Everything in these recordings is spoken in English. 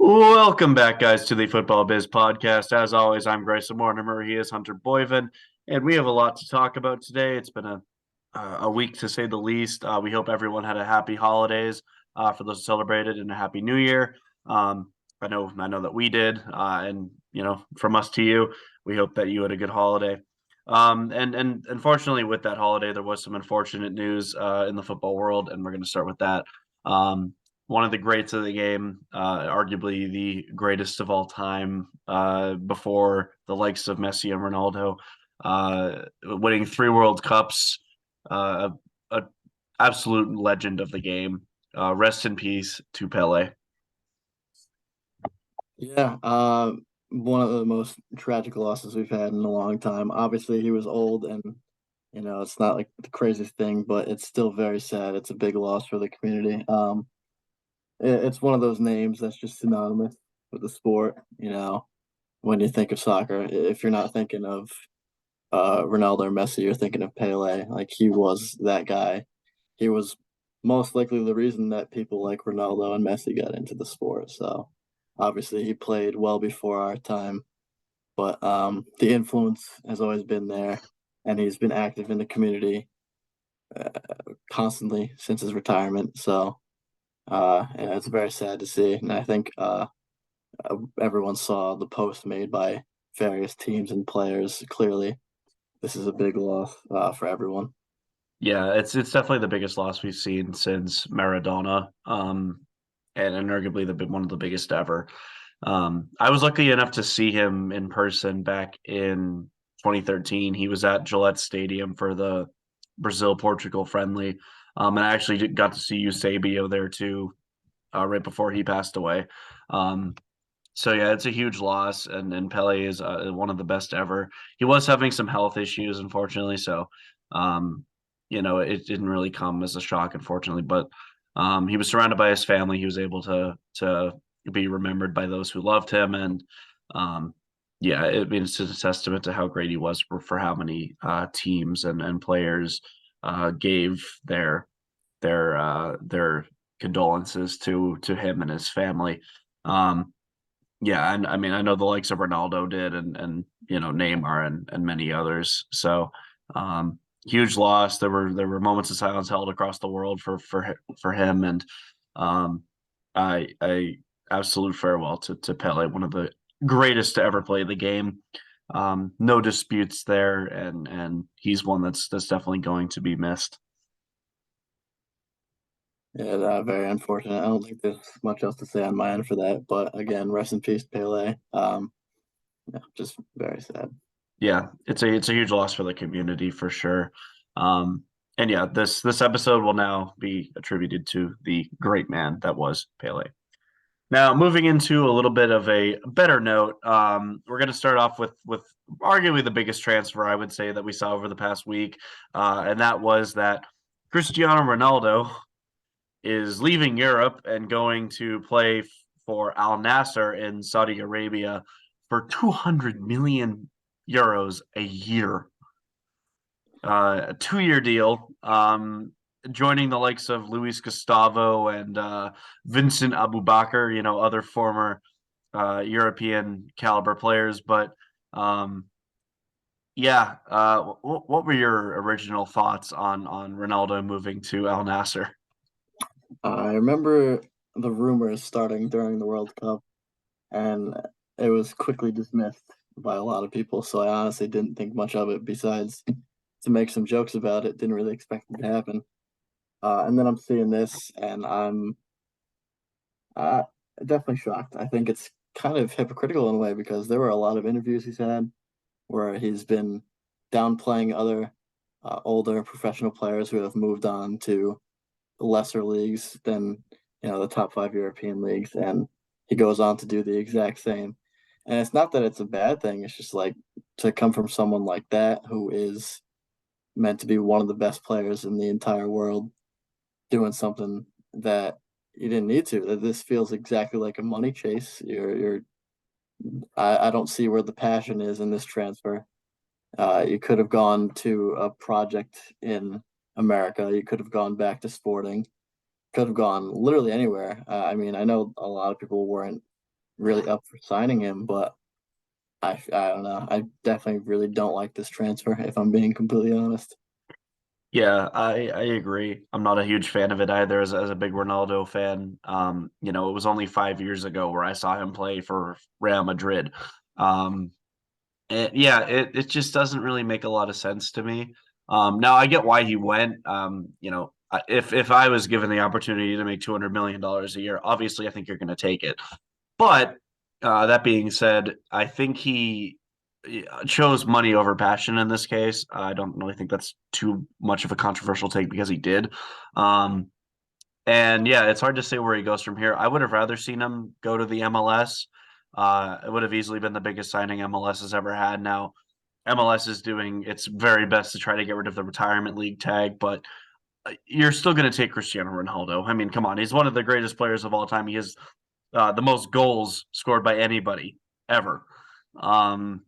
Welcome back, guys, to the Futbal Biz podcast. As always, I'm Graysen and Hunter. He is Hunter Boyven, and we have a lot to talk about today. It's been a week to say the least. We hope everyone had a happy holidays for those who celebrated, and a happy New Year. I know that we did, and from us to you, we hope that you had a good holiday. And unfortunately, with that holiday, there was some unfortunate news in the football world, and we're going to start with that. One of the greats of the game, arguably the greatest of all time, before the likes of Messi and Ronaldo, winning 3 World Cups, a absolute legend of the game. Rest in peace to Pele. Yeah, one of the most tragic losses we've had in a long time. Obviously, he was old, and it's not like the craziest thing, but it's still very sad. It's a big loss for the community. It's one of those names that's just synonymous with the sport. When you think of soccer, if you're not thinking of Ronaldo or Messi, you're thinking of Pele. Like he was that guy. He was most likely the reason that people like Ronaldo and Messi got into the sport. So obviously he played well before our time, but the influence has always been there, and he's been active in the community uh, constantly since his retirement. So and it's very sad to see, and I think everyone saw the post made by various teams and players. Clearly, this is a big loss for everyone. Yeah, it's definitely the biggest loss we've seen since Maradona, and arguably one of the biggest ever. I was lucky enough to see him in person back in 2013. He was at Gillette Stadium for the Brazil-Portugal friendly, and I actually got to see Eusebio there too, right before he passed away. Um, so yeah, it's a huge loss, and Pele is one of the best ever. He was having some health issues, unfortunately, so um, it didn't really come as a shock, unfortunately. But he was surrounded by his family. He was able to be remembered by those who loved him, and um, yeah, it's just a testament to how great he was for how many teams and players gave their condolences to him and his family. Um, yeah, and I mean, I know the likes of Ronaldo did, and Neymar and many others. So, huge loss. There were moments of silence held across the world for him, and um, I absolute farewell to Pele, one of the greatest to ever play the game. No disputes there, and he's one that's definitely going to be missed. Yeah, very unfortunate. I don't think there's much else to say on my end for that. But again, rest in peace, Pele. Yeah, just very sad. Yeah, it's a huge loss for the community for sure. And yeah, this episode will now be attributed to the great man that was Pele. Now, moving into a little bit of a better note, we're going to start off with arguably the biggest transfer I would say that we saw over the past week, and that was that Cristiano Ronaldo is leaving Europe and going to play for Al Nasser in Saudi Arabia for 200 million euros a year, a 2 year deal. Joining the likes of Luis Gustavo and Vincent Abubakar, other former European caliber players. But yeah, what were your original thoughts on Ronaldo moving to Al Nasser? I remember the rumors starting during the World Cup, and it was quickly dismissed by a lot of people. So I honestly didn't think much of it besides to make some jokes about it. Didn't really expect it to happen. And then I'm seeing this, and I'm uh, definitely shocked. I think it's kind of hypocritical in a way because there were a lot of interviews he's had where he's been downplaying other older professional players who have moved on to lesser leagues than the top five European leagues, and he goes on to do the exact same. And it's not that it's a bad thing; it's just like to come from someone like that who is meant to be one of the best players in the entire world, doing something that you didn't need to. That this feels exactly like a money chase. I don't see where the passion is in this transfer. You could have gone to a project in America. You could have gone back to Sporting. Could have gone literally anywhere. I mean, I know a lot of people weren't. really up for signing him, but I don't know. I definitely really don't like this transfer, if I'm being completely honest. Yeah, I agree. I'm not a huge fan of it either as a big Ronaldo fan. It was only 5 years ago where I saw him play for Real Madrid. Um, yeah, it just doesn't really make a lot of sense to me. Now I get why he went. If I was given the opportunity to make $200 million a year, obviously I think you're going to take it. But that being said, I think he chose money over passion in this case. I don't really think that's too much of a controversial take because he did. Um, and yeah, it's hard to say where he goes from here. I would have rather seen him go to the MLS. It would have easily been the biggest signing MLS has ever had. Now, MLS is doing its very best to try to get rid of the retirement league tag, but you're still going to take Cristiano Ronaldo. I mean, come on, he's one of the greatest players of all time. He has the most goals scored by anybody ever. Um,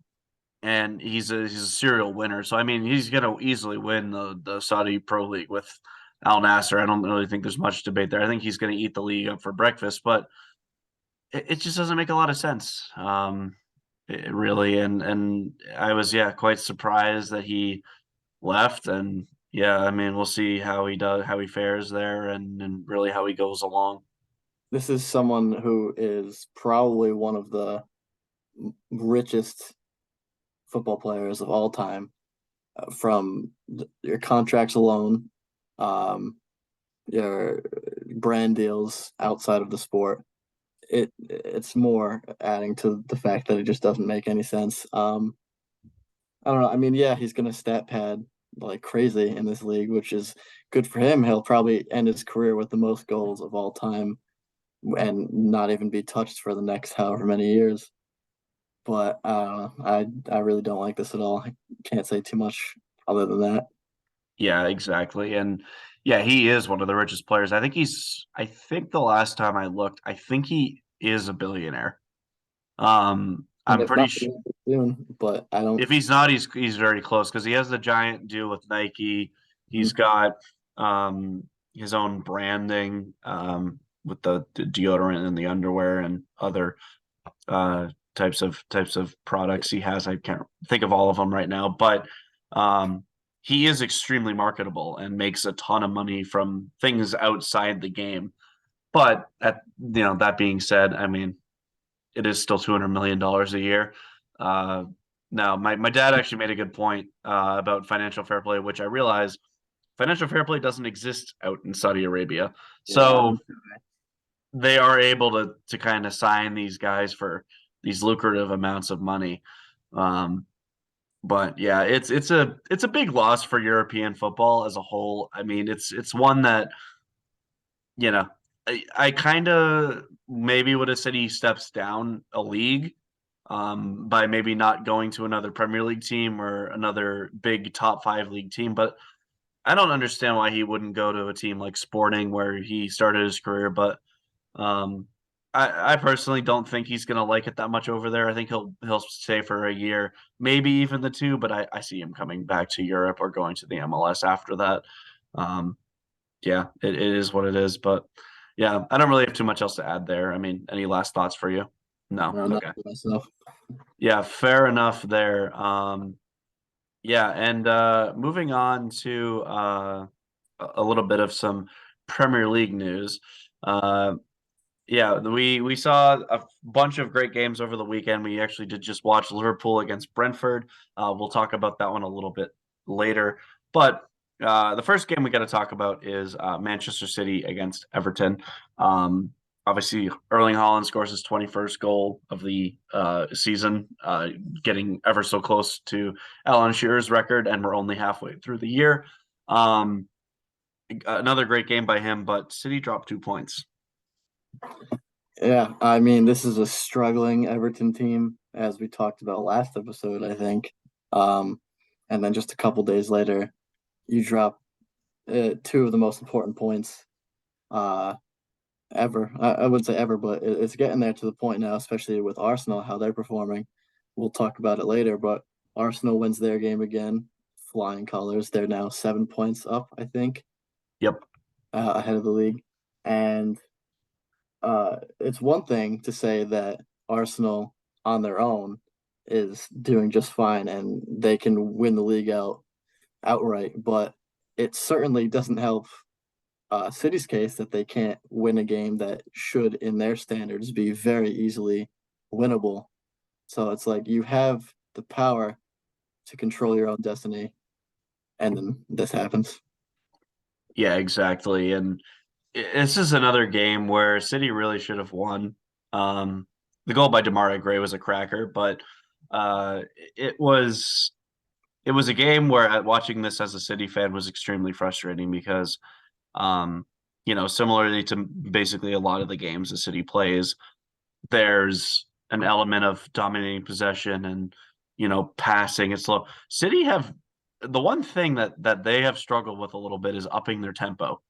and he's a serial winner. So I mean, he's going to easily win the Saudi Pro League with Al Nasser. I don't really think there's much debate there. I think he's going to eat the league up for breakfast, but it just doesn't make a lot of sense. Really, and I was quite surprised that he left. And yeah, I mean, we'll see how he does, how he fares there, and really how he goes along. This is someone who is probably one of the richest football players of all time, from your contracts alone, um, your brand deals outside of the sport. It's more adding to the fact that it just doesn't make any sense. I don't know. I mean, yeah, he's gonna stat pad like crazy in this league, which is good for him. He'll probably end his career with the most goals of all time and not even be touched for the next however many years. But I don't know. I really don't like this at all. I can't say too much other than that. Yeah, exactly. And yeah, he is one of the richest players. I think the last time I looked, I think he is a billionaire. And I'm if pretty not, sure soon. But I don't. if he's not, he's very close because he has the giant deal with Nike. He's Mhm. got his own branding with the deodorant and the underwear and other uh, types of products he has. I can't think of all of them right now, but um, he is extremely marketable and makes a ton of money from things outside the game. But that being said, I mean, it is still $200 million a year. Uh, Now, my dad actually made a good point about financial fair play, which I realize financial fair play doesn't exist out in Saudi Arabia. Yeah, So they are able to kind of sign these guys for these lucrative amounts of money. Um, but yeah, it's a big loss for European football as a whole. I mean, it's one that you know I kind of maybe would have said he steps down a league by maybe not going to another Premier League team or another big top five league team. But I don't understand why he wouldn't go to a team like Sporting where he started his career. But um, I personally don't think he's going to like it that much over there. I think he'll stay for a year, maybe even the two. But I see him coming back to Europe or going to the MLS after that. Um, yeah, it is what it is. But yeah, I don't really have too much else to add there. I mean, any last thoughts for you? No. no, not Okay. for myself. Yeah, fair enough there. Yeah, and moving on to a little bit of some Premier League news. Uh, yeah, we saw a bunch of great games over the weekend. We actually did just watch Liverpool against Brentford. We'll talk about that one a little bit later. But the first game we got to talk about is Manchester City against Everton. Obviously, Erling Haaland scores his 21st goal of the season, getting ever so close to Alan Shearer's record, and we're only halfway through the year. Um, another great game by him, but City dropped 2 points. Yeah, I mean, this is a struggling Everton team, as we talked about last episode, I think. Um, and then just a couple days later, you drop two of the most important points uh, ever. I wouldn't say ever, but it's getting there to the point now, especially with Arsenal, how they're performing. We'll talk about it later, but Arsenal wins their game again, flying colors. They're now 7 points up, I think, Yep. ahead of the league. And it's one thing to say that Arsenal on their own is doing just fine and they can win the league outright. But it certainly doesn't help City's case that they can't win a game that should, in their standards, be very easily winnable. So it's like you have the power to control your own destiny, and then this happens. Yeah, exactly. And this is another game where City really should have won. Um, the goal by Demarai Gray was a cracker, but uh, it was it was a game where watching this as a City fan was extremely frustrating because um, similarly to basically a lot of the games the City plays, there's an element of dominating possession and passing. It's slow. City have the one thing that they have struggled with a little bit is upping their tempo.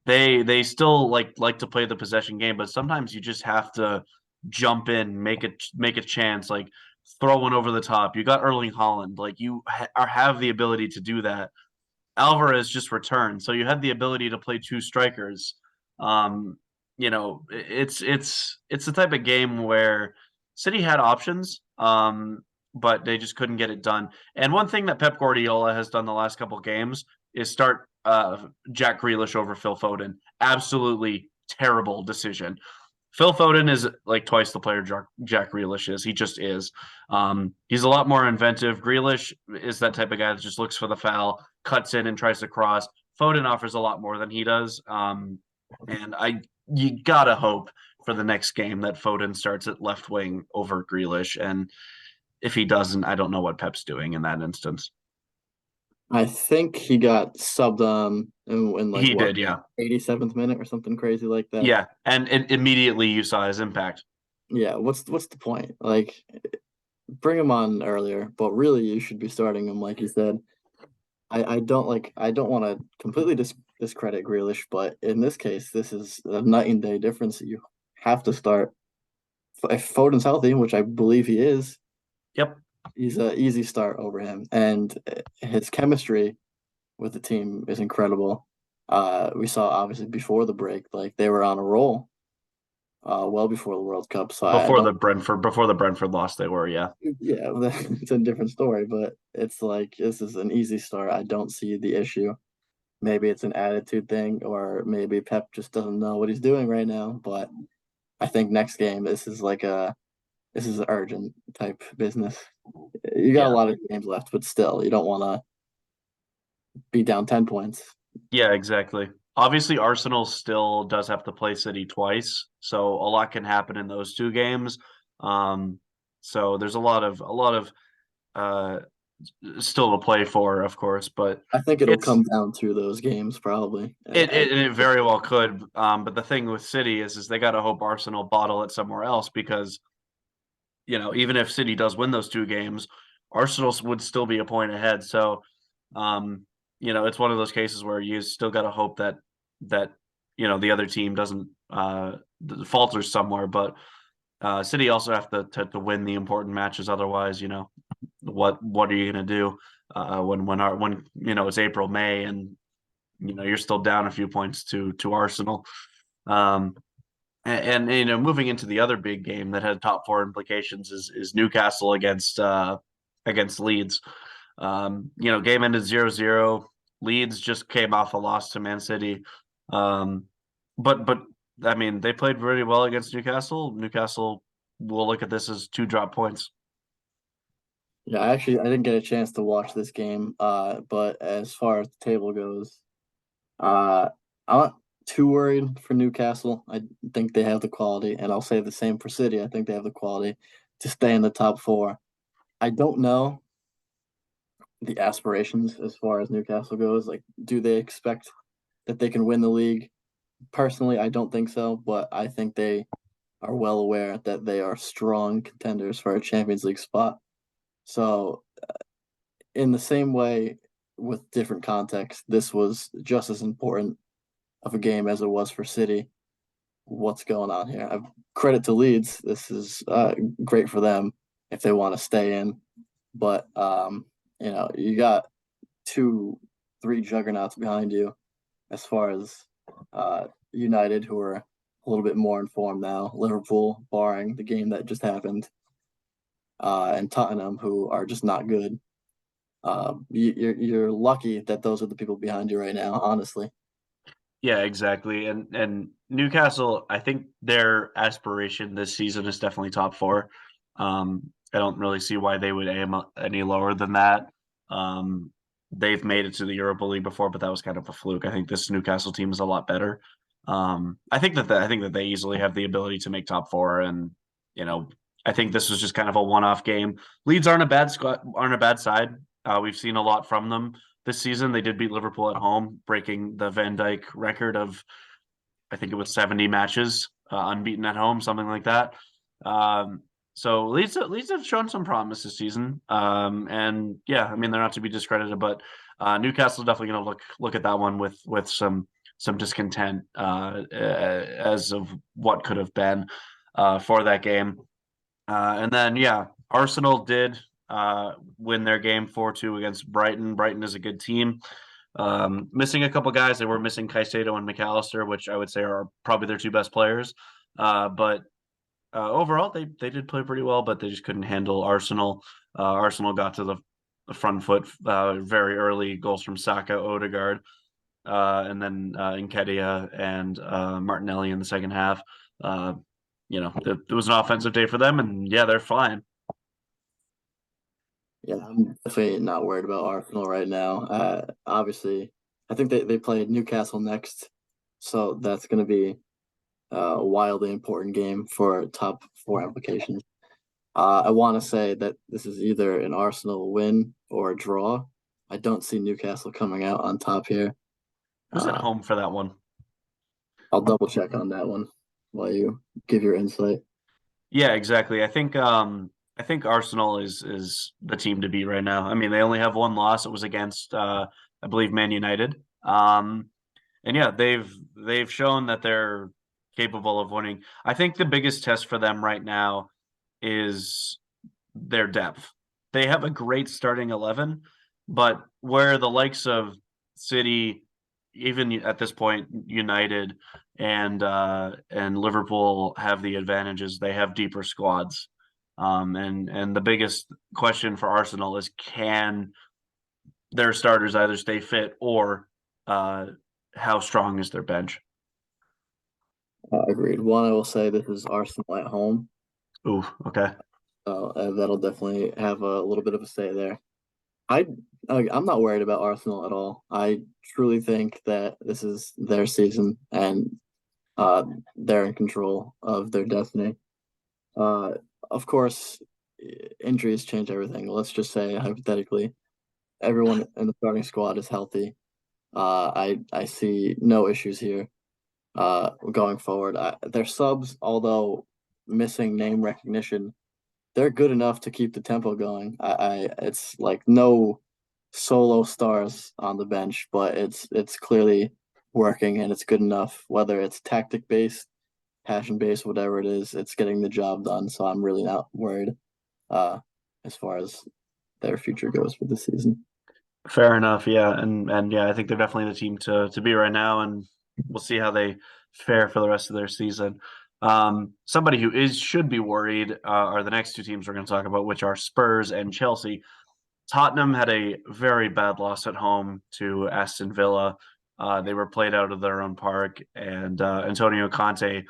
They still like to play the possession game, but sometimes you just have to jump in, make a chance, like throw one over the top. You got Erling Holland, like have the ability to do that. Alvarez just returned, so you had the ability to play two strikers. Um, it's the type of game where City had options, but they just couldn't get it done. And one thing that Pep Guardiola has done the last couple games is start Jack Grealish over Phil Foden. Absolutely terrible decision. Phil Foden is like twice the player Jack Grealish is. He just is. He's a lot more inventive. Grealish is that type of guy that just looks for the foul, cuts in, and tries to cross. Foden offers a lot more than he does. And you gotta hope for the next game that Foden starts at left wing over Grealish. And if he doesn't, I don't know what Pep's doing in that instance. I think he got subbed on in like He what, did, yeah. 87th minute or something crazy like that. Yeah. And immediately you saw his impact. Yeah, what's the point? Like bring him on earlier, but really you should be starting him like you said. I don't want to completely discredit Grealish, but in this case, this is a night and day difference. You have to start if Foden's healthy, which I believe he is. Yep. He's an easy start over him, and his chemistry with the team is incredible. We saw obviously before the break, like they were on a roll, well before the World Cup. So I don't, Before the Brentford loss, they were, yeah. yeah, it's a different story, but it's like this is an easy start. I don't see the issue. Maybe it's an attitude thing, or maybe Pep just doesn't know what he's doing right now. But I think next game, this is urgent type business. You got a Yeah. lot of games left, but still, you don't want to be down 10 points. Yeah, exactly. Obviously, Arsenal still does have to play City twice, so a lot can happen in those two games. Um, so there's a lot of uh, still to play for, of course, but I think it'll it's come down to those games probably. it very well could. But the thing with City is they got to hope Arsenal bottle it somewhere else because even if City does win those two games, Arsenal would still be a point ahead. So, um, it's one of those cases where you still got to hope that the other team doesn't falter somewhere. But City also have to win the important matches. Otherwise, what are you going to do when it's April, May, and you're still down a few points to Arsenal. Um, and moving into the other big game that had top four implications is Newcastle against Leeds. Game ended 0-0. Leeds just came off a loss to Man City. Um, but I mean they played really well against Newcastle. Newcastle will look at this as two drop points. Yeah, I didn't get a chance to watch this game. But as far as the table goes, I'm not too worried for Newcastle. I think they have the quality, and I'll say the same for City. I think they have the quality to stay in the top four. I don't know the aspirations as far as Newcastle goes. Like, do they expect that they can win the league? Personally, I don't think so, but I think they are well aware that they are strong contenders for a Champions League spot. So, in the same way, with different context, this was just as important of a game as it was for City. What's going on here? Credit to Leeds. This is great for them if they want to stay in. But you got two, three juggernauts behind you as far as United, who are a little bit more informed now. Liverpool, barring the game that just happened, and Tottenham, who are just not good. You're lucky that those are the people behind you right now, honestly. Yeah, exactly. And Newcastle, I think their aspiration this season is definitely top four. I don't really see why they would aim any lower than that. Um, they've made it to the Europa League before, but that was kind of a fluke. I think this Newcastle team is a lot better. I think that they easily have the ability to make top four, and you know, I think this was just kind of a one-off game. Leeds aren't a bad squad, aren't a bad side. We've seen a lot from them this season. They did beat Liverpool at home, breaking the Van Dijk record of I think it was 70 matches unbeaten at home, something like that. Um, so Leeds have shown some promise this season, and yeah, I mean they're not to be discredited, but Newcastle definitely going to look at that one with some discontent as of what could have been for that game. And then, yeah, Arsenal did win their game 4-2 against Brighton. Brighton is a good team. Missing a couple guys. They were missing Caicedo and McAllister, which I would say are probably their two best players. But overall, they did play pretty well, but they just couldn't handle Arsenal. Arsenal got to the front foot very early. Goals from Saka, Odegaard, and then Nketiah and Martinelli in the second half. Uh, it was an offensive day for them, and yeah, they're flying. Yeah, I'm definitely not worried about Arsenal right now. Obviously, I think they play Newcastle next, so that's going to be a wildly important game for top four applications. I want to say that this is either an Arsenal win or a draw. I don't see Newcastle coming out on top here. Who's at Uh, home for that one? I'll double check on that one while you give your insight. Yeah, exactly. I think Arsenal is the team to beat right now. I mean, they only have one loss. It was against I believe Man United. And yeah, they've shown that they're capable of winning. I think the biggest test for them right now is their depth. They have a great starting 11, but where the likes of City, even at this point, United and Liverpool have the advantages, they have deeper squads. And the biggest question for Arsenal is can their starters either stay fit or uh, how strong is their bench? Agreed. One, I will say this is Arsenal at home, Ooh, okay. so that'll definitely have a little bit of a say there. I I'm not worried about Arsenal at all. I truly think that this is their season and uh, they're in control of their destiny. Uh, of course, injuries change everything. Let's just say hypothetically, everyone in the starting squad is healthy. I see no issues here. Going forward, their subs, although missing name recognition, they're good enough to keep the tempo going. It's like no solo stars on the bench, but it's clearly working and it's good enough. Whether it's tactic based, passion based, whatever it is, it's getting the job done. So I'm really not worried uh, as far as their future goes for the season. Fair enough, yeah, and yeah, I think they're definitely the team to be right now, and we'll see how they fare for the rest of their season. Somebody who is should be worried are the next two teams we're going to talk about, which are Spurs and Chelsea. Tottenham had a very bad loss at home to Aston Villa. They were played out of their own park, and Antonio Conte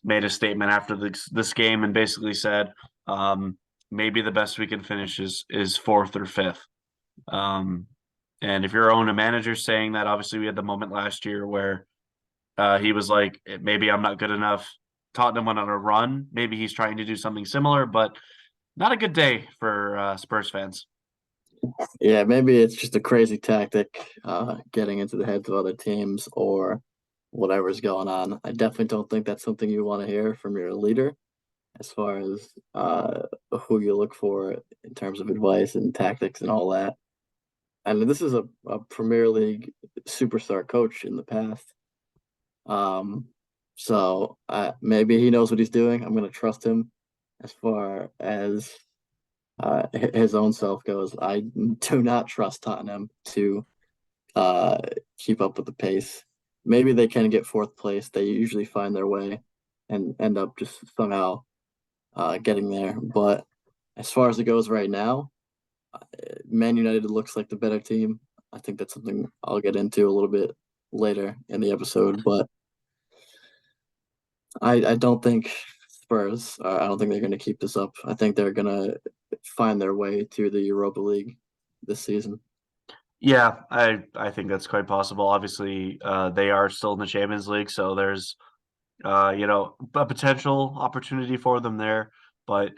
made a statement after this game and basically said, maybe the best we can finish is fourth or fifth. Um, and if you're own a manager saying that, obviously we had the moment last year where he was like, maybe I'm not good enough. Tottenham went on a run. Maybe he's trying to do something similar, but not a good day for Spurs fans. Yeah, maybe it's just a crazy tactic, getting into the heads of other teams or whatever's going on. I definitely don't think that's something you want to hear from your leader as far as who you look for in terms of advice and tactics and all that. And this is a Premier League superstar coach in the past. Um, so maybe he knows what he's doing. I'm going to trust him as far as his own self goes. I do not trust Tottenham to uh, keep up with the pace. Maybe they can get fourth place. They usually find their way. and end up just somehow getting there. But as far as it goes right now, Man United looks like the better team. I think that's something I'll get into a little bit later in the episode, but I don't think Spurs. I don't think they're going to keep this up. I think they're going to find their way to the Europa League this season. Yeah, I think that's quite possible. Obviously, they are still in the Champions League, so there's a potential opportunity for them there. But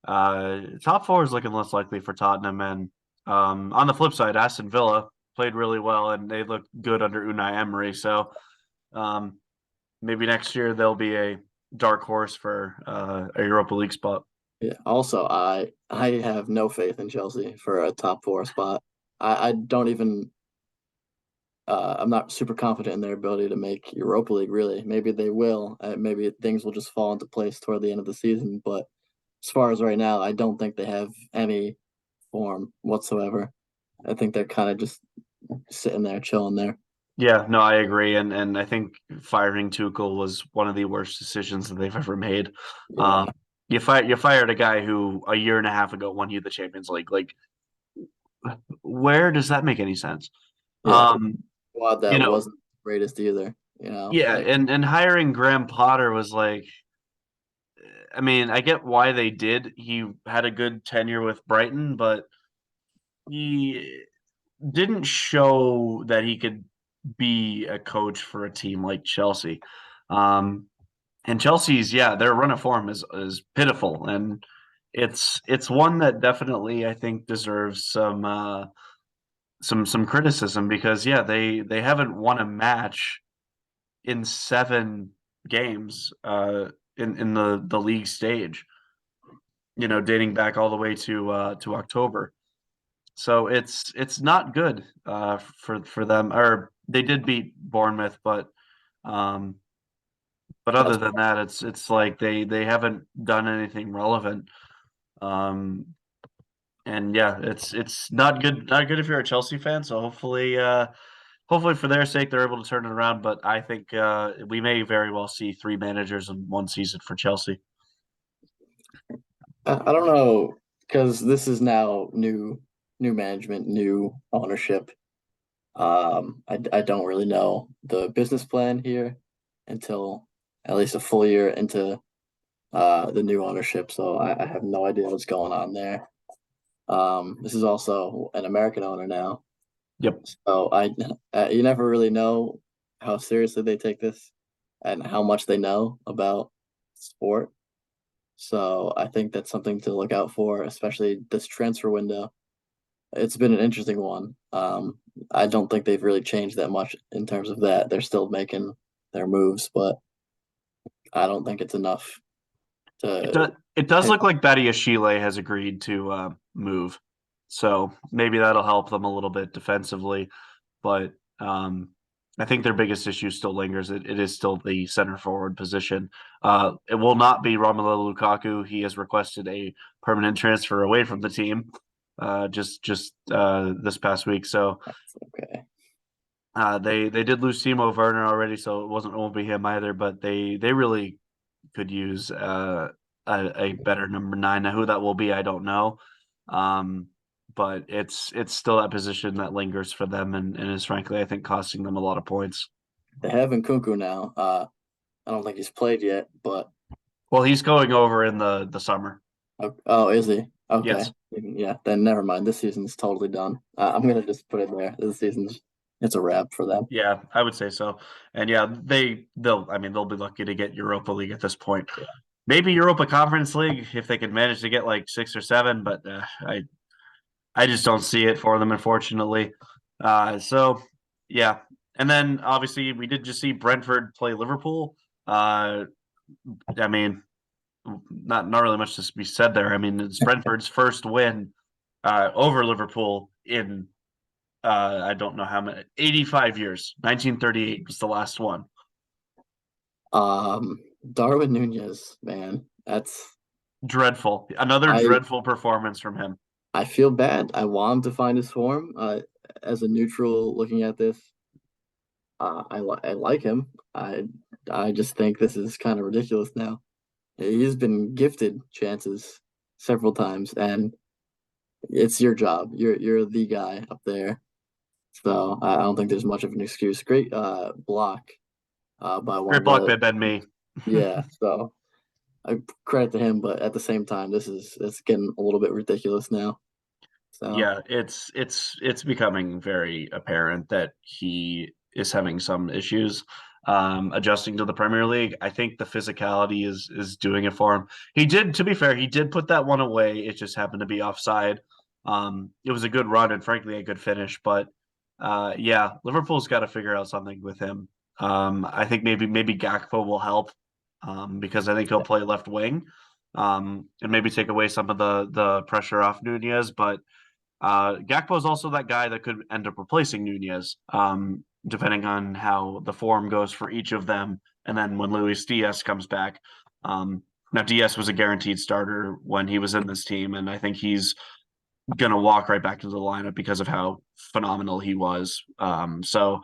top four is looking less likely for Tottenham. And on the flip side, Aston Villa played really well and they look good under Unai Emery. So um, maybe next year they'll be a dark horse for a Europa League spot. Yeah. Also, I have no faith in Chelsea for a top four spot. I don't even. I'm not super confident in their ability to make Europa League. Really, maybe they will. Maybe things will just fall into place toward the end of the season. But as far as right now, I don't think they have any form whatsoever. I think they're kind of just sitting there, chilling there. Yeah, no, I agree, and I think firing Tuchel was one of the worst decisions that they've ever made. Yeah, You fired a guy who a year and a half ago won you the Champions League. Like, where does that make any sense? yeah. Um, Squad you that know, wasn't the greatest either. yeah, Like and hiring Graham Potter was like, I mean, I get why they did. He had a good tenure with Brighton, but he didn't show that he could be a coach for a team like Chelsea. Um, And Chelsea's, yeah, their run of form is pitiful, and it's one that definitely I think deserves some criticism because yeah, they haven't won a match in 7 games in the league stage, dating back all the way to October. So it's not good for them. Or they did beat Bournemouth, um, but other that's than that, it's like they haven't done anything relevant. Um, and yeah, it's not good if you're a Chelsea fan. So hopefully for their sake they're able to turn it around. But I think we may very well see 3 managers in one season for Chelsea. I don't know because this is now new management, new ownership. I don't really know the business plan here until at least a full year into the new ownership, so I have no idea what's going on there. This is also an American owner now, Yep. so you never really know how seriously they take this and how much they know about sport. So I think that's something to look out for, especially this transfer window. It's been an interesting one. I don't think they've really changed that much in terms of that. They're still making their moves, but I don't think it's enough It to does it does take. look like Badiashile has agreed to move, so maybe that'll help them a little bit defensively. But I think their biggest issue still lingers. It is still the center forward position. It will not be Romelu Lukaku. He has requested a permanent transfer away from the team just this past week. So Okay. they did lose Timo Werner already, so it won't be him either. But they really could use a better number 9. Now, who that will be, I don't know. Um, but it's still that position that lingers for them and is frankly, I think, costing them a lot of points. They have Nkunku now. I don't think he's played yet, but Well, he's going over in the summer. oh, is he? Okay. Yes. Yeah, then never mind. This season's totally done. I'm gonna just put it there. This season's it's a wrap for them. Yeah, I would say so. And yeah, they'll be lucky to get Europa League at this point. Maybe Europa Conference League if they can manage to get like 6 or 7, but I just don't see it for them, unfortunately. So yeah, and then obviously we did just see Brentford play Liverpool. I mean, not really much to be said there. I mean, it's Brentford's first win over Liverpool in I don't know how many 85 years. 1938 was the last one. Darwin Nunez, man, that's Dreadful. Another I dreadful performance from him. I feel bad. I want him to find his form. As a neutral looking at this, I like him. I just think this is kind of ridiculous now. He's been gifted chances several times, and it's your job. You're the guy up there. So I don't think there's much of an excuse. Great block by one Great of block the by Ben Me. yeah. So I credit to him, but at the same time, it's getting a little bit ridiculous now. So Yeah, it's becoming very apparent that he is having some issues adjusting to the Premier League. I think the physicality is doing it for him. He did, to be fair, he did put that one away. It just happened to be offside. It was a good run and frankly a good finish, but yeah, Liverpool's got to figure out something with him. I think maybe Gakpo will help because I think he'll play left wing and maybe take away some of the pressure off Nunez, but Gakpo is also that guy that could end up replacing Nunez, depending on how the form goes for each of them. And then when Luis Diaz comes back, now Diaz was a guaranteed starter when he was in this team, and I think he's gonna walk right back into the lineup because of how phenomenal he was. So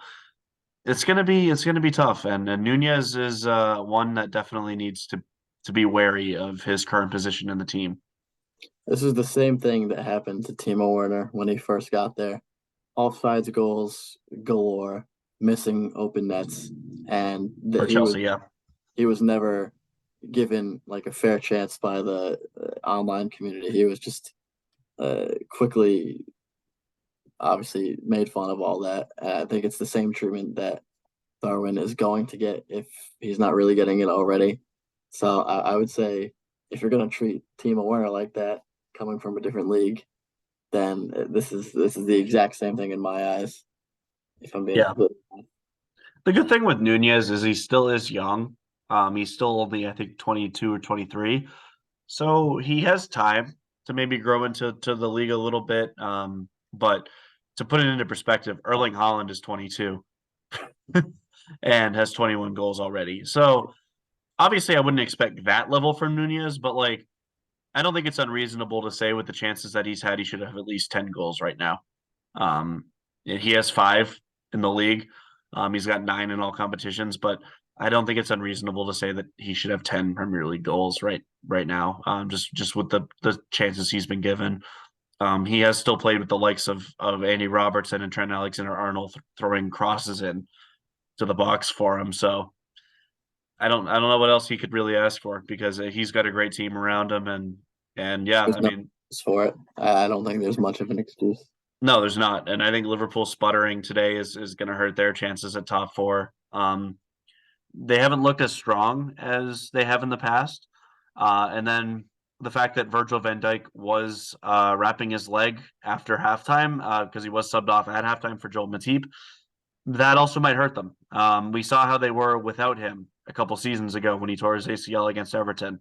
it's gonna be tough, and Nunez is one that definitely needs to be wary of his current position in the team. this is the same thing that happened to Timo Werner when he first got there. Offsides goals galore, missing open nets, and For he was Chelsea, yeah. he was never given like a fair chance by the online community. He was just quickly, obviously, made fun of all that. I think it's the same treatment that Darwin is going to get if he's not really getting it already. So I would say if you're going to treat Timo Werner like that, coming from a different league, then this is the exact same thing in my eyes. If I'm being Yeah. completely The good thing with Nunez is he still is young. He's still only, I think, 22 or 23. So he has time to maybe grow into the league a little bit. But to put it into perspective, Erling Haaland is 22 and has 21 goals already. So obviously, I wouldn't expect that level from Nunez, but like, I don't think it's unreasonable to say with the chances that he's had, he should have at least 10 goals right now. Um, he has five in the league. He's got nine in all competitions, but I don't think it's unreasonable to say that he should have 10 Premier League goals right now. Just with the chances he's been given. He has still played with the likes of Andy Robertson and Trent Alexander-Arnold throwing crosses in to the box for him. So I don't know what else he could really ask for because he's got a great team around him and yeah, there's I no mean excuse for it. I don't think there's much of an excuse. no, there's not. And I think Liverpool sputtering today is going to hurt their chances at top four. They haven't looked as strong as they have in the past. And then the fact that Virgil van Dijk was wrapping his leg after halftime because he was subbed off at halftime for Joel Matip, that also might hurt them. We saw how they were without him a couple seasons ago when he tore his ACL against Everton.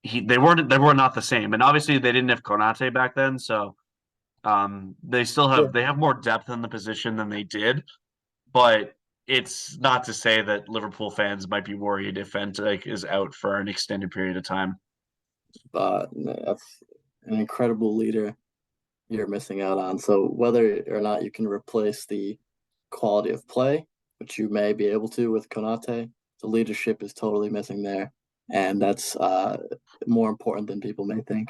They were not the same. And obviously they didn't have Konate back then, so they still Yeah. have more depth in the position than they did, but it's not to say that Liverpool fans might be worried if Van Dijk is out for an extended period of time. That's an incredible leader you're missing out on. So whether or not you can replace the quality of play, which you may be able to with Konate, the leadership is totally missing there, and that's more important than people may think.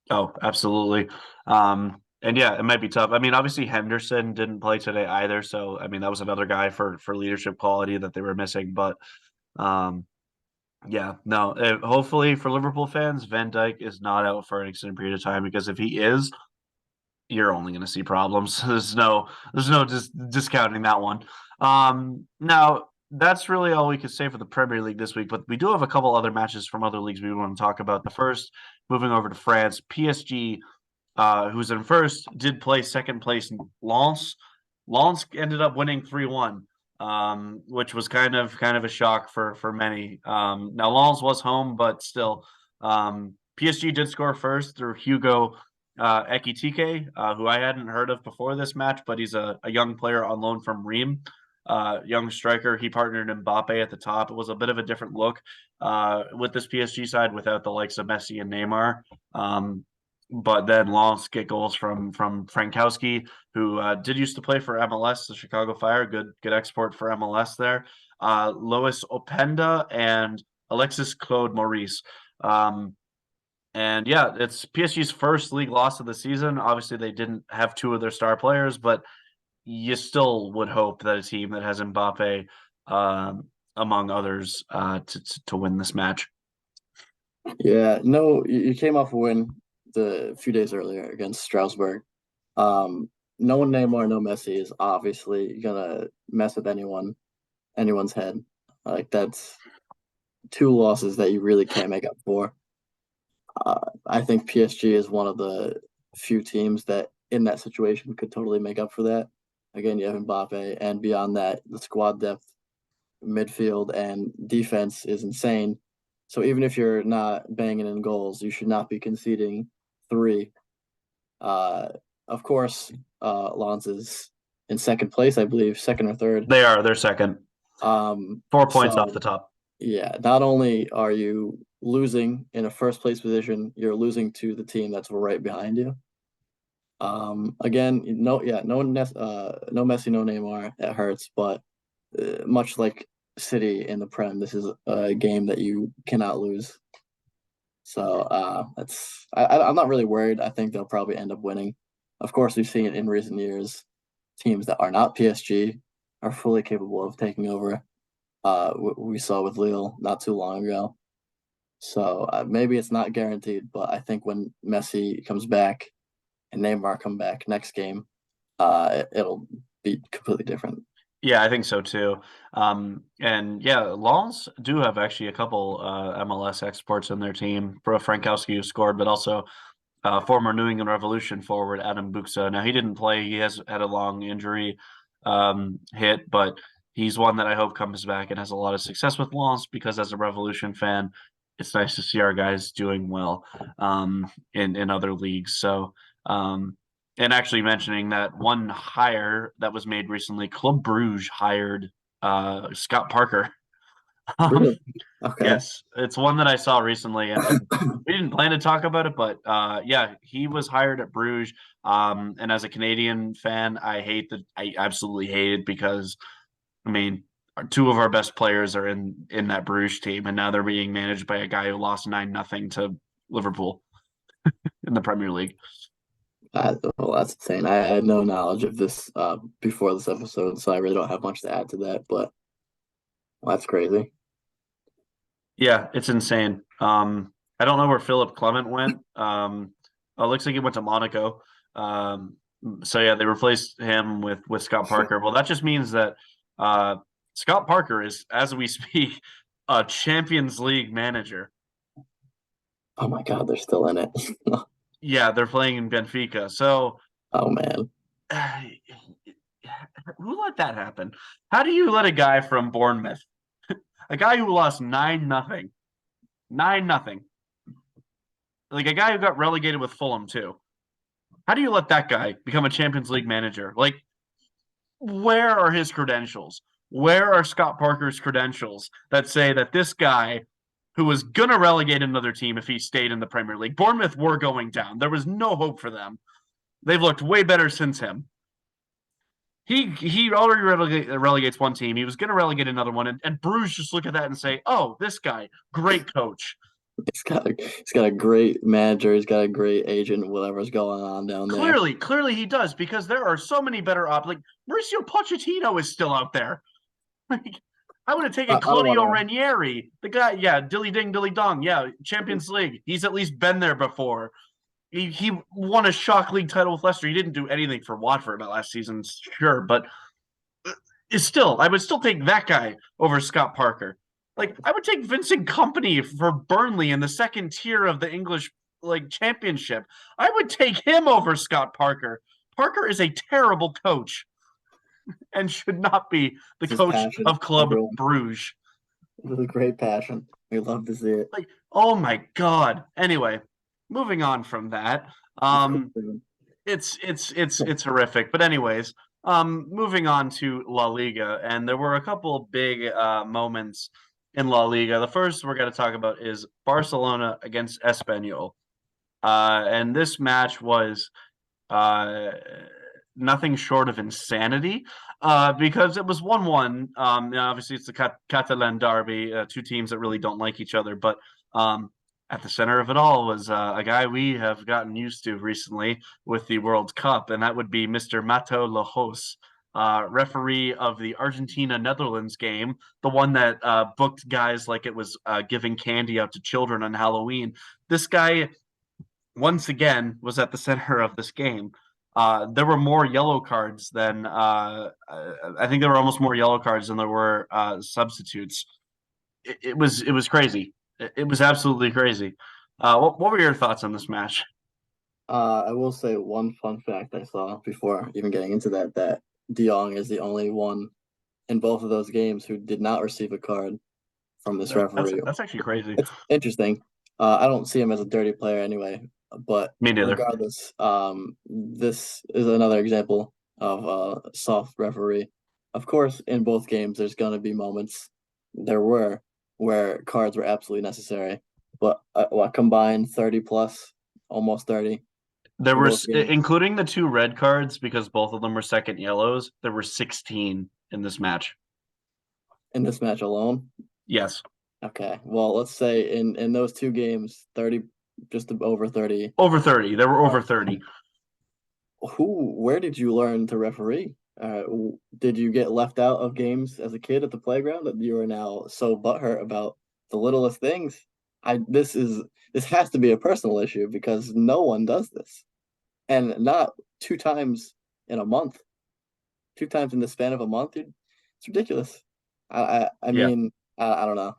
Oh, absolutely. And yeah, it might be tough. I mean, obviously Henderson didn't play today either, so I mean that was another guy for leadership quality that they were missing. But um, yeah, no. Hopefully for Liverpool fans, Van Dijk is not out for an extended period of time because if he is, you're only going to see problems. There's no just discounting that one. Now that's really all we could say for the Premier League this week, but we do have a couple other matches from other leagues we want to talk about. The first, moving over to France, PSG, who's in first, did play second place in Lens. Lens ended up winning 3-1, which was kind of a shock for many. Now Lens was home, but still, PSG did score first through Hugo Ekitike, who I hadn't heard of before this match, but he's a young player on loan from Reims. Young striker. He partnered Mbappe at the top. It was a bit of a different look with this PSG side without the likes of Messi and Neymar. but then Lens get goals from Frankowski, who did used to play for MLS, the Chicago Fire. Good export for MLS there. Lois Openda and Alexis Claude Maurice. Um, and yeah, it's PSG's first league loss of the season. Obviously, they didn't have two of their star players, but you still would hope that a team that has Mbappe, among others, to win this match. Yeah, no, you came off a win the few days earlier against Strasbourg. No Neymar, no Messi is obviously gonna mess with anyone's head. Like that's two losses that you really can't make up for. I think PSG is one of the few teams that in that situation could totally make up for that. Again, you have Mbappe, and beyond that, the squad depth, midfield, and defense is insane. So even if you're not banging in goals, you should not be conceding three. Uh, of course, Lens is in second place, I believe, second or third. They're second, Um, 4 points off so the top. yeah, not only are you losing in a first place position, you're losing to the team that's right behind you. Again, no no Messi, no Neymar. It hurts, but much like City in the Prem, this is a game that you cannot lose. So that's I'm not really worried. I think they'll probably end up winning. Of course, we've seen it in recent years. Teams that are not PSG are fully capable of taking over. We saw with Lille not too long ago. So maybe it's not guaranteed, but I think when Messi comes back and Neymar come back next game, it'll be completely different. Yeah, I think so too. And yeah, Lens do have actually a couple MLS exports in their team. For Frankowski who scored, but also former New England Revolution forward Adam Buksa. Now he didn't play; he has had a long injury hit, but he's one that I hope comes back and has a lot of success with Lens because as a Revolution fan, it's nice to see our guys doing well in other leagues. So. And actually mentioning that one hire that was made recently, Club Bruges hired Scott Parker. Um, Really? Okay. yes, it's one that I saw recently, and we didn't plan to talk about it, but yeah, he was hired at Bruges. And as a Canadian fan, I absolutely hate it because I mean, two of our best players are in that Bruges team, and now they're being managed by a guy who lost 9-0 to Liverpool in the Premier League. Well, that's insane. I had no knowledge of this before this episode, so I really don't have much to add to that. But well, that's crazy. Yeah, it's insane. I don't know where Philip Clement went. It looks like he went to Monaco. Um, so yeah, they replaced him with Scott Parker. Well, that just means that uh, Scott Parker is, as we speak, a Champions League manager. Oh my God, they're still in it. Yeah, they're playing in Benfica. So Oh man. who let that happen? How do you let a guy from Bournemouth, a guy who lost 9-0, 9-0, like a guy who got relegated with Fulham too? How do you let that guy become a Champions League manager? Like, where are his credentials? Where are Scott Parker's credentials that say that this guy, who was going to relegate another team if he stayed in the Premier League, Bournemouth were going down. There was no hope for them. They've looked way better since him. He already relegates one team. He was going to relegate another one, and Bruges just look at that and say, "Oh, this guy, great coach." He's got a great manager. He's got a great agent. Whatever's going on down there. Clearly he does because there are so many better options. Like Mauricio Pochettino is still out there. Like, I would have taken I don't want Claudio to. Ranieri, the guy. Yeah, dilly ding, dilly dong. Yeah, Champions League. He's at least been there before. He won a shock league title with Leicester. He didn't do anything for Watford last season, sure, but it's still I would still take that guy over Scott Parker. Like I would take Vincent Company for Burnley in the second tier of the English like championship. I would take him over Scott Parker. Parker is a terrible coach and should not be the This is coach passion, of Club everyone. Bruges. This is great passion. We love to see it. Like, oh my god. Anyway, moving on from that. It's cool. Um, it's horrific. But anyways, moving on to La Liga, and there were a couple big moments in La Liga. The first we're going to talk about is Barcelona against Espanyol. And this match was uh, nothing short of insanity because it was 1-1. Obviously, it's the Catalan derby, two teams that really don't like each other. But at the center of it all was a guy we have gotten used to recently with the World Cup, and that would be Mr. Mateu Lahoz. Referee of the Argentina Netherlands game, the one that booked guys like it was giving candy out to children on Halloween. This guy once again was at the center of this game. There were more yellow cards than I think there were almost more yellow cards than there were substitutes. It was crazy. It was absolutely crazy. What were your thoughts on this match? I will say one fun fact I saw before even getting into that De Jong is the only one in both of those games who did not receive a card from this That's referee. that's actually crazy. It's interesting. I don't see him as a dirty player anyway, but Me neither. regardless, this is another example of a soft referee. Of course, in both games, there's going to be moments there were where cards were absolutely necessary, but what combined 30 plus, almost 30 There in were, both games including the two red cards, because both of them were second yellows. There were 16 in this match. in this match alone. Yes, Okay, well, let's say in those two games, 30, just over 30 over 30. There were over cards. 30. Where did you learn to referee? Did you get left out of games as a kid at the playground that you are now so butthurt about the littlest things? This has to be a personal issue because no one does this, and not two times in a month, two times in the span of a month, dude. It's ridiculous. I Yeah. mean, I don't know.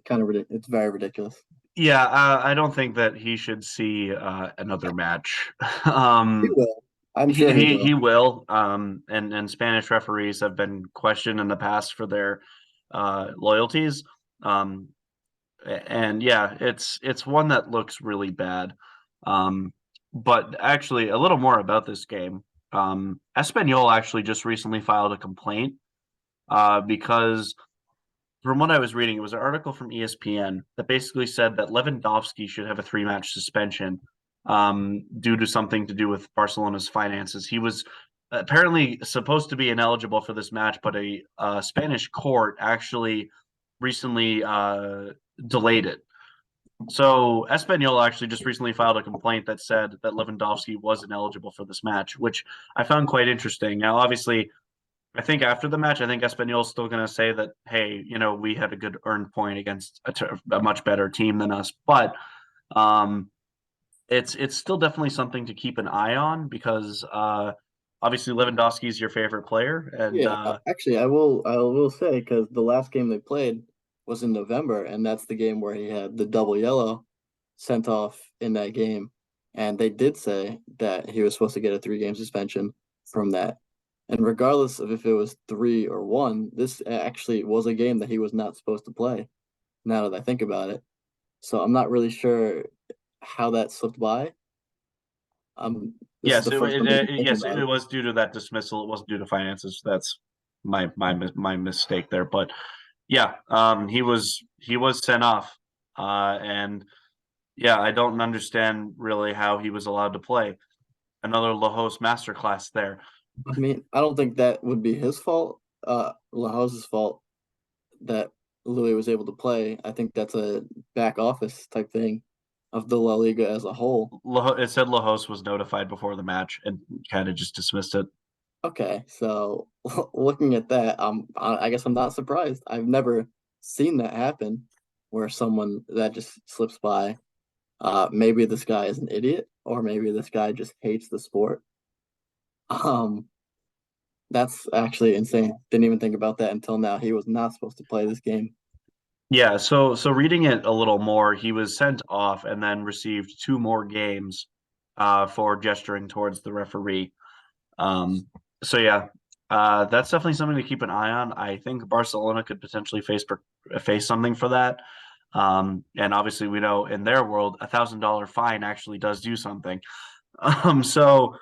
Kind of ridiculous. It's very ridiculous. Yeah, I don't think that he should see another match. He will. I'm He sure he he will. will. And Spanish referees have been questioned in the past for their loyalties. Um, and yeah, it's one that looks really bad. Um, but actually, a little more about this game. Espanol actually just recently filed a complaint because from what I was reading, it was an article from ESPN that basically said that Lewandowski should have a three-match suspension due to something to do with Barcelona's finances. He was apparently supposed to be ineligible for this match, but a Spanish court actually recently delayed it. So Espanol actually just recently filed a complaint that said that Lewandowski was ineligible for this match, which I found quite interesting. Now, obviously, I think after the match, I think Espanol's still going to say that, hey, we had a good earned point against a much better team than us. But um, it's still definitely something to keep an eye on because obviously Lewandowski is your favorite player, and Yeah, actually, I will say because the last game they played was in November, and that's the game where he had the double yellow sent off in that game, and they did say that he was supposed to get a 3 game suspension from that. And regardless of if it was three or one, this actually was a game that he was not supposed to play. Now that I think about it, so I'm not really sure how that slipped by. This is yes, the first time even thinking yes, about it it. was due to that dismissal. It wasn't due to finances. That's my mistake there. But yeah, he was sent off, and yeah, I don't understand really how he was allowed to play. Another Lajos masterclass there. I mean, I don't think that would be his fault, Lahouse's fault that Louis was able to play. I think that's a back office type thing of the La Liga as a whole. It said Lajos was notified before the match and kind of just dismissed it. Okay, so looking at that, I guess I'm not surprised. I've never seen that happen where someone that just slips by. Maybe this guy is an idiot, or maybe this guy just hates the sport. Um, that's actually insane. Didn't even think about that until now. He was not supposed to play this game. Yeah, so reading it a little more, he was sent off and then received two more games for gesturing towards the referee. Um, so yeah, that's definitely something to keep an eye on. I think Barcelona could potentially face something for that. And obviously, we know in their world, $1,000 fine actually does do something. So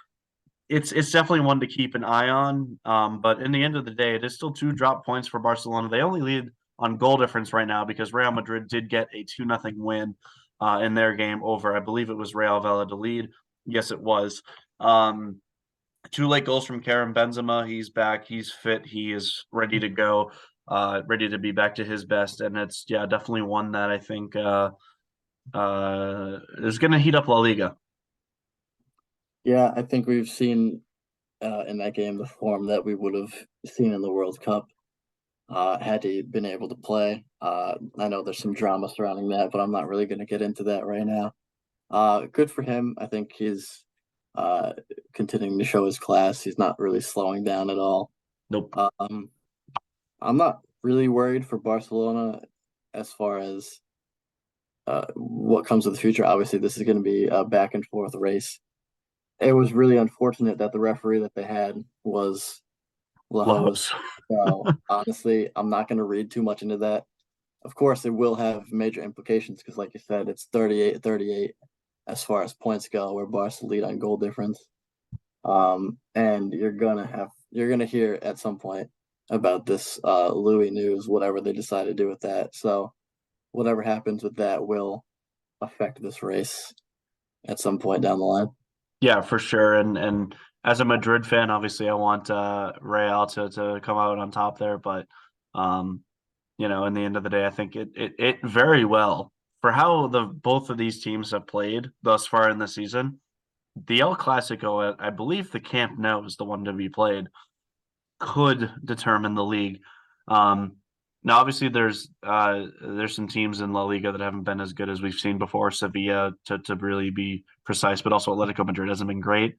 it's definitely one to keep an eye on. But in the end of the day, it is still two drop points for Barcelona. They only lead on goal difference right now because Real Madrid did get a 2-0 win. in their game over, I believe it was Real Valladolid. Yes, it was. Um, Two late goals from Karim Benzema. He's back. He's fit. He is ready to go. Ready to be back to his best. And it's definitely one that I think is going to heat up La Liga. Yeah, I think we've seen in that game the form that we would have seen in the World Cup had he been able to play. I know there's some drama surrounding that, but I'm not really going to get into that right now. Good for him. I think he's uh, continuing to show his class. He's not really slowing down at all. Nope. Um, I'm not really worried for Barcelona as far as what comes to the future. Obviously, this is going to be a back and forth race. It was really unfortunate that the referee that they had was Lahoz. Lahoz. So honestly, I'm not going to read too much into that. Of course, it will have major implications because, like you said, it's 38-38 as far as points go, where Barca lead on goal difference. And you're gonna hear at some point about this Louis news, whatever they decide to do with that. So whatever happens with that will affect this race at some point down the line. Yeah, for sure. And as a Madrid fan, obviously I want Real to come out on top there, but um, in the end of the day, I think it very well for how the both of these teams have played thus far in the season. The El Clasico, I believe the Camp Nou is the one to be played, could determine the league. Um, Now, obviously, there's some teams in La Liga that haven't been as good as we've seen before. Sevilla, to really be precise, but also Atletico Madrid hasn't been great.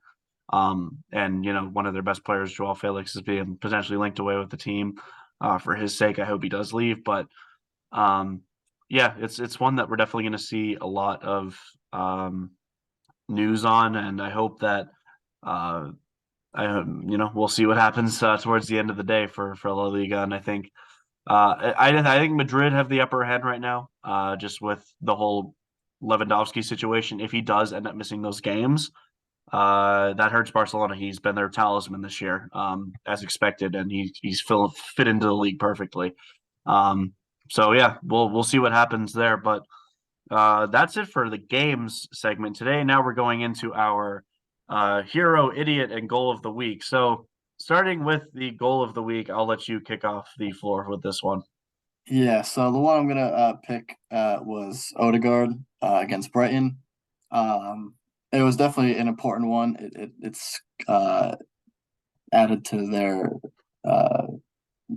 And one of their best players, Joao Felix, is being potentially linked away with the team. For his sake, I hope he does leave. But um, yeah, it's one that we're definitely going to see a lot of news on, and I hope that uh, we'll see what happens towards the end of the day for La Liga, and I think I think Madrid have the upper hand right now, just with the whole Lewandowski situation. If he does end up missing those games, that hurts Barcelona. He's been their talisman this year, as expected, and he's fit into the league perfectly. Um, so yeah, we'll see what happens there, but that's it for the games segment today. Now we're going into our hero, idiot, and goal of the week. So, starting with the goal of the week, I'll let you kick off the floor with this one. Yeah, so the one I'm gonna pick was Odegaard against Brighton. It was definitely an important one. It's added to their uh,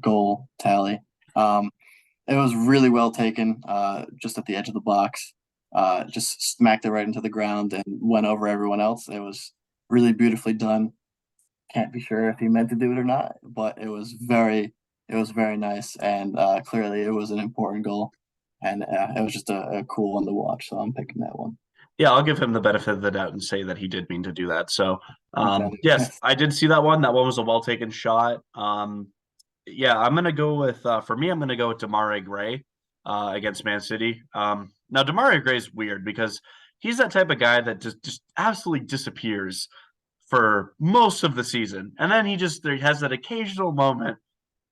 goal tally. Um, it was really well taken, just at the edge of the box. Just smacked it right into the ground and went over everyone else. It was really beautifully done. Can't be sure if he meant to do it or not, but it was very nice, and clearly it was an important goal, and it was just a cool one to watch. So I'm picking that one. Yeah, I'll give him the benefit of the doubt and say that he did mean to do that. So, Okay. yes, I did see that one. That one was a well taken shot. Yeah, I'm gonna go with for me, I'm gonna go with Demarai Gray against Man City. Now Demarai Gray is weird because he's that type of guy that just absolutely disappears for most of the season, and then he has that occasional moment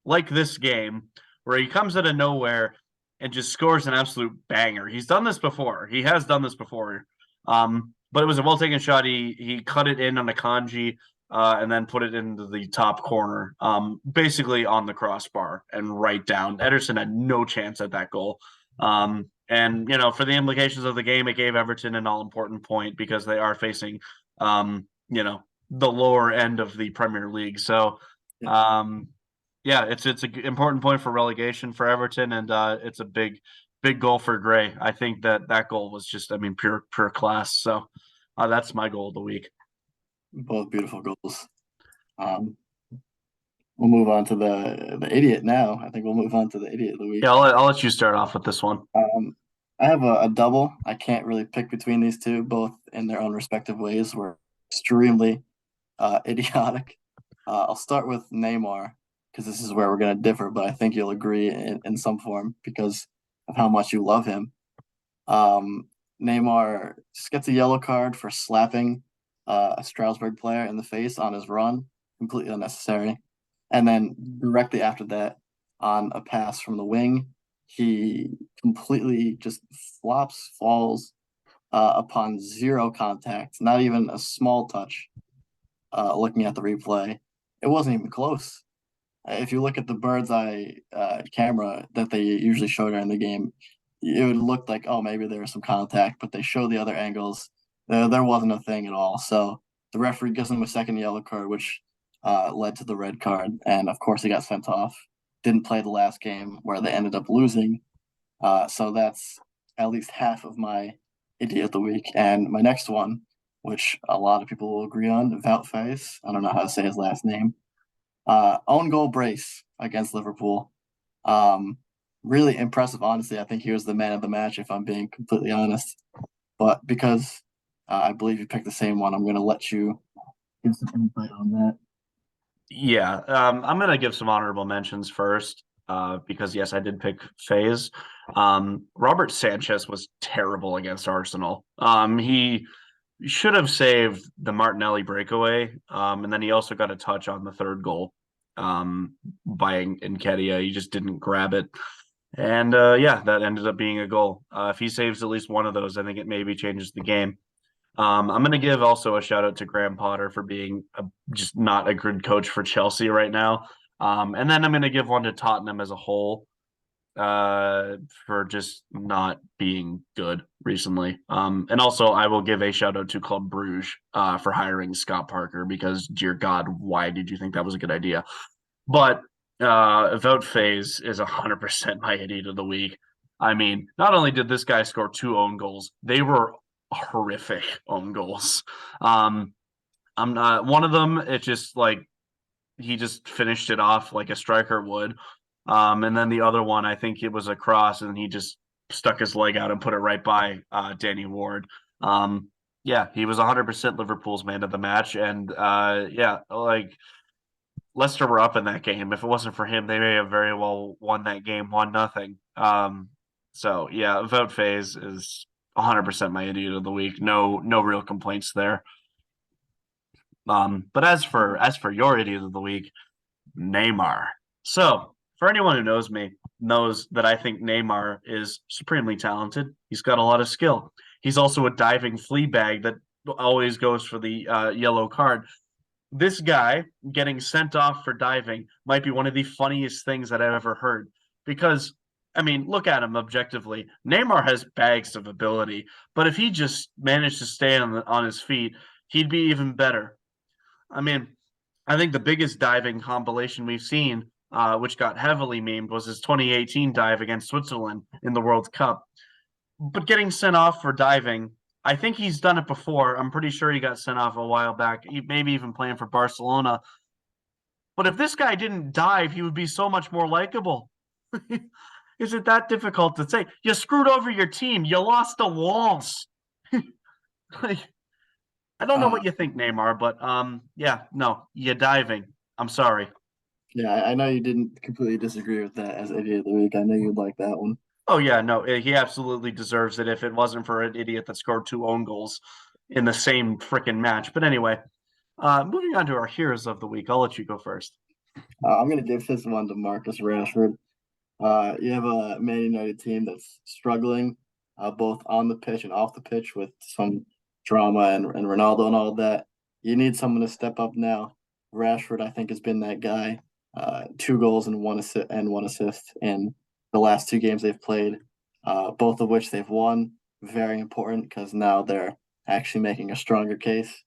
like this game where he comes out of nowhere and just scores an absolute banger. He's done this before. He has done this before. But it was a well taken shot. He cut it in on a kanji and then put it into the top corner, basically on the crossbar and right down. Ederson had no chance at that goal. And for the implications of the game, it gave Everton an all important point because they are facing, the lower end of the Premier League. So, Yeah, um, yeah, it's an important point for relegation for Everton, and it's a big goal for Gray. I think that goal was just, I mean, pure class. So that's my goal of the week. both beautiful goals. Um, we'll move on to the idiot now. I think we'll move on to the idiot of the Yeah, week. I'll let you start off with this one. I have a double. I can't really pick between these two, both in their own respective ways. Were extremely idiotic. I'll start with Neymar because this is where we're going to differ, but I think you'll agree in some form because of how much you love him. Um, Neymar just gets a yellow card for slapping a Strasbourg player in the face on his run, completely unnecessary. And then directly after that, on a pass from the wing, he completely just flops, falls, upon zero contact, not even a small touch. Looking at the replay, it wasn't even close. If you look at the bird's eye camera that they usually show during the game, it would look like, oh, maybe there was some contact, but they show the other angles. There wasn't a thing at all. So the referee gives him a second yellow card, which led to the red card. And of course, he got sent off. Didn't play the last game where they ended up losing. So that's at least half of my idiot of the week. And my next one, which a lot of people will agree on, Wout Faes. I don't know how to say his last name. Own goal brace against Liverpool. Um, really impressive, honestly. I think he was the man of the match, if I'm being completely honest. But because I believe you picked the same one, I'm going to let you give some insight on that. Yeah, I'm gonna give some honorable mentions first, because yes, I did pick Faze. Robert Sanchez was terrible against Arsenal. He should have saved the Martinelli breakaway, and then he also got a touch on the third goal, by Nketiah. He just didn't grab it, and yeah, that ended up being a goal. If he saves at least one of those, I think it maybe changes the game. I'm going to give also a shout out to Graham Potter for being just not a good coach for Chelsea right now. And then I'm going to give one to Tottenham as a whole, for just not being good recently. And also, I will give a shout out to Club Bruges, for hiring Scott Parker because, dear God, why did you think that was a good idea? But vote phase is 100% my idiot of the week. I mean, not only did this guy score two own goals, they were horrific own goals. I'm not one of them. It's just like he just finished it off like a striker would. And then the other one, I think it was a cross, and he just stuck his leg out and put it right by Danny Ward. Yeah, he was 100% Liverpool's man of the match, and yeah, like Leicester were up in that game. If it wasn't for him, they may have very well won that game 1-0. So yeah, vote phase is 100% my idiot of the week. No real complaints there. But as for your idiot of the week, Neymar. So for anyone who knows me, knows that I think Neymar is supremely talented. He's got a lot of skill. He's also a diving flea bag that always goes for the yellow card. This guy getting sent off for diving might be one of the funniest things that I've ever heard. Because, I mean, look at him objectively. Neymar has bags of ability, but if he just managed to stay on his feet, he'd be even better. I mean, I think the biggest diving compilation we've seen, which got heavily memed, was his 2018 dive against Switzerland in the World Cup. But getting sent off for diving, I think he's done it before. I'm pretty sure he got sent off a while back, maybe even playing for Barcelona. But if this guy didn't dive, he would be so much more likable. Is it that difficult to say? You screwed over your team. You lost the walls. Like, I don't know Uh, what you think, Neymar, but yeah, no, you're diving. I'm sorry. yeah, I know you didn't completely disagree with that as idiot of the week. I know you'd like that one. Oh yeah, no, he absolutely deserves it if it wasn't for an idiot that scored two own goals in the same freaking match. But anyway, moving on to our heroes of the week. I'll let you go first. I'm going to give this one to Marcus Rashford. You have a Man United team that's struggling, both on the pitch and off the pitch with some drama and Ronaldo and all of that. You need someone to step up now. Rashford, I think, has been that guy. 2 goals and one assist in the last 2 games they've played, both of which they've won. Very important because now they're actually making a stronger case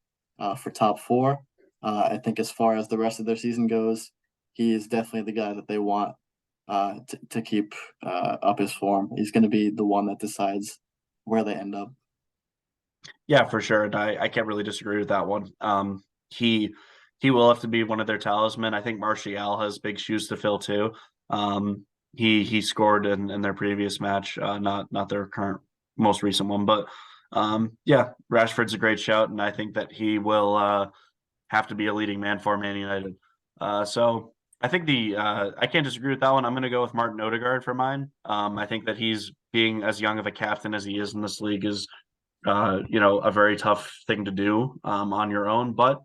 for top four. I think as far as the rest of their season goes, he is definitely the guy that they want to keep up his form. He's going to be the one that decides where they end up. Yeah, for sure. And I can't really disagree with that one. He he will have to be one of their talisman. I think Martial has big shoes to fill too. He scored in their previous match, not their current most recent one, but yeah, Rashford's a great shout, and I think that he will have to be a leading man for Man United. So I think the I can't disagree with that one. I'm going to go with Martin Odegaard for mine. I think that he's being as young of a captain as he is in this league is a very tough thing to do on your own, but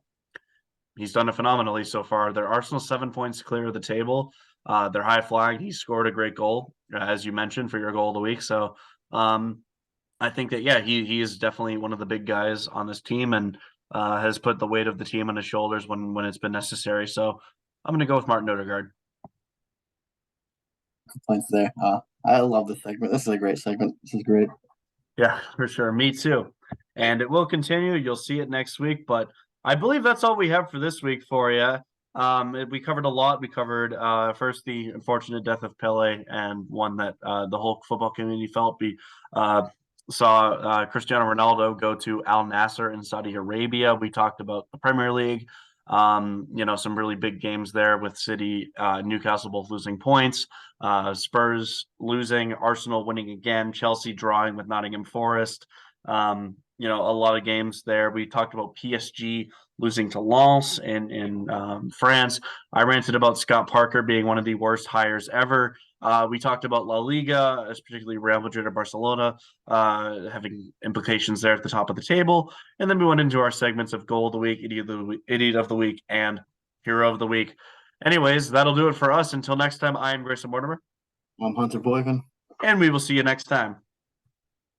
he's done it phenomenally so far. They're Arsenal 7 points clear of the table. They're high flying. He scored a great goal, as you mentioned, for your goal of the week. So, um, I think that he is definitely one of the big guys on this team and has put the weight of the team on his shoulders when it's been necessary. So I'm going to go with Martin Odegaard. Complaints there. I love this segment. This is a great segment. This is great. Yeah, for sure. Me too. And it will continue. You'll see it next week. But I believe that's all we have for this week for you. We covered a lot. We covered first the unfortunate death of Pele, and one that the whole football community felt. We saw Cristiano Ronaldo go to Al Nasser in Saudi Arabia. We talked about the Premier League. Some really big games there with City, Newcastle both losing points. Spurs losing, Arsenal winning again, Chelsea drawing with Nottingham Forest. A lot of games there. We talked about PSG losing to Lens in France. I ranted about Scott Parker being one of the worst hires ever. We talked about La Liga, particularly Real Madrid or Barcelona, having implications there at the top of the table. And then we went into our segments of Goal of the Week, Idiot of the Week, and Hero of the Week. Anyways, that'll do it for us. Until next time, I am Grayson Mortimer. I'm Hunter Boykin. And we will see you next time.